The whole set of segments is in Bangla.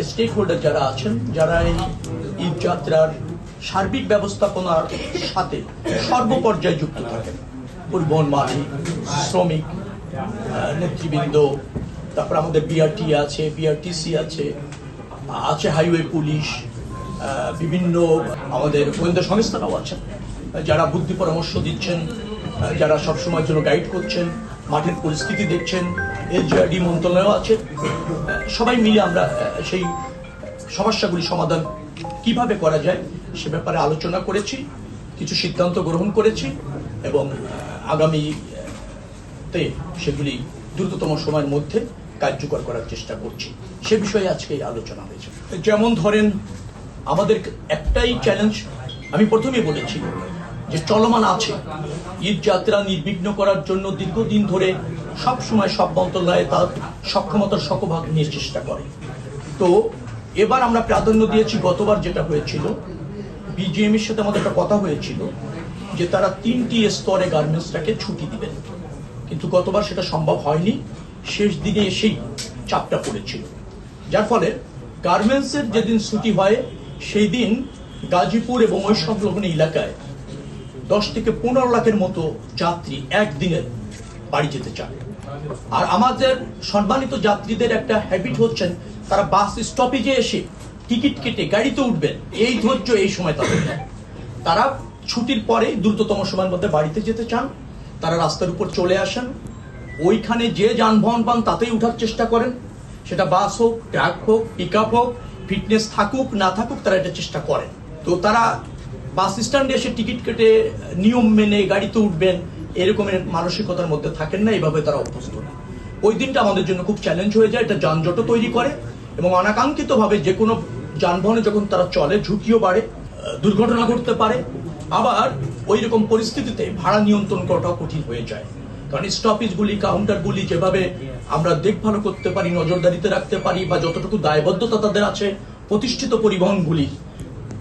স্টেক হোল্ডার যারা আছেন, যারা এই ঈদ যাত্রার সার্বিক ব্যবস্থাপনার সাথে সর্বপর্যায়ে যুক্ত থাকেন, পরিবহন মালিক, শ্রমিক, নেতৃবৃন্দ, তারপর আমাদের বিআরটি আছে, বিআরটিসি আছে, হাইওয়ে পুলিশ, বিভিন্ন আমাদের গোয়েন্দা সংস্থারাও আছেন যারা বুদ্ধি পরামর্শ দিচ্ছেন, যারা সবসময়ের জন্য গাইড করছেন, মাঠের পরিস্থিতি দেখছেন, এলজিআরডি মন্ত্রণালয় আছে। সবাই মিলে আমরা সেই সমস্যাগুলি সমাধান কিভাবে করা যায় সে ব্যাপারে আলোচনা করেছি, কিছু সিদ্ধান্ত গ্রহণ করেছি এবং আগামীতে সেগুলি দ্রুততম সময়ের মধ্যে কার্যকর করার চেষ্টা করছি। সে বিষয়ে আজকে আলোচনা হয়েছে। যেমন ধরেন, আমাদের একটাই চ্যালেঞ্জ আমি প্রথমেই বলেছি যে চলমান আছে। ঈদ যাত্রা নির্বিঘ্ন করার জন্য দীর্ঘদিন ধরে সব সময় সব মন্ত্রণালয়ে তার সক্ষমতার শতভাগ নিয়ে চেষ্টা করে। তো এবার আমরা প্রাধান্য দিয়েছি, গতবার যেটা হয়েছিল বিজিএম এর সাথে আমাদের একটা কথা হয়েছিল যে তারা 3টি স্তরে গার্মেন্টসটাকে ছুটি দিবেন, কিন্তু গতবার সেটা সম্ভব হয়নি। শেষ দিনে এসেই চাপটা পড়েছিল, যার ফলে গার্মেন্টসের যেদিন ছুটি হয় সেই দিন গাজীপুর এবং ওই সংলগ্ন এলাকায় 10 থেকে 15 লাখের মতো যাত্রী একদিনে বাড়ি যেতে চায়। আর আমাদের সম্মানিত যাত্রীদের একটা হ্যাবিট হচ্ছেন, তারা বাস স্টপেজে এসে টিকিট কেটে গাড়িতে উঠবেন, এই ধৈর্য এই সময় তাদের নেই। তারা ছুটির পরে দ্রুততম সময়ের মধ্যে বাড়িতে যেতে চান, তারা রাস্তার উপর চলে আসেন, ওইখানে যে যানবাহন পান তাতেই উঠার চেষ্টা করেন, সেটা বাস হোক, ট্রাক হোক, পিক আপ হোক, ফিটনেস থাকুক না থাকুক তারা এটা চেষ্টা করেন। তো তারা বাস স্ট্যান্ডে এসে টিকিট কেটে নিয়ম মেনে গাড়িতে উঠবেন এরকমের মানসিকতার মধ্যে থাকেন না, এইভাবে তারা অভ্যস্ত না। ওই দিনটা আমাদের জন্য খুব চ্যালেঞ্জ হয়ে যায়, এটা যানজটও তৈরি করে এবং অনাকাঙ্ক্ষিতভাবে যে কোনো যানবাহনে যখন তারা চলে ঝুঁকিও বাড়ে, দুর্ঘটনা ঘটতে পারে। আবার ওই রকম পরিস্থিতিতে ভাড়া নিয়ন্ত্রণ করাটাও কঠিন হয়ে যায়, কারণ স্টপেজগুলি, কাউন্টারগুলি যেভাবে আমরা দেখভাল করতে পারি, নজরদারিতে রাখতে পারি বা যতটুকু দায়বদ্ধতা তাদের আছে প্রতিষ্ঠিত পরিবহনগুলি,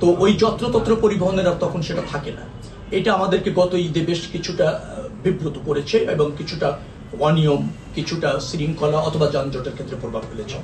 তো ওই যত্রতত্র পরিবহনের আর তখন সেটা থাকে না। এটা আমাদেরকে গত ঈদে বেশ কিছুটা বিব্রত করেছে এবং কিছুটা অনিয়ম, কিছুটা শৃঙ্খলা অথবা যানজটের ক্ষেত্রে প্রভাব ফেলেছে।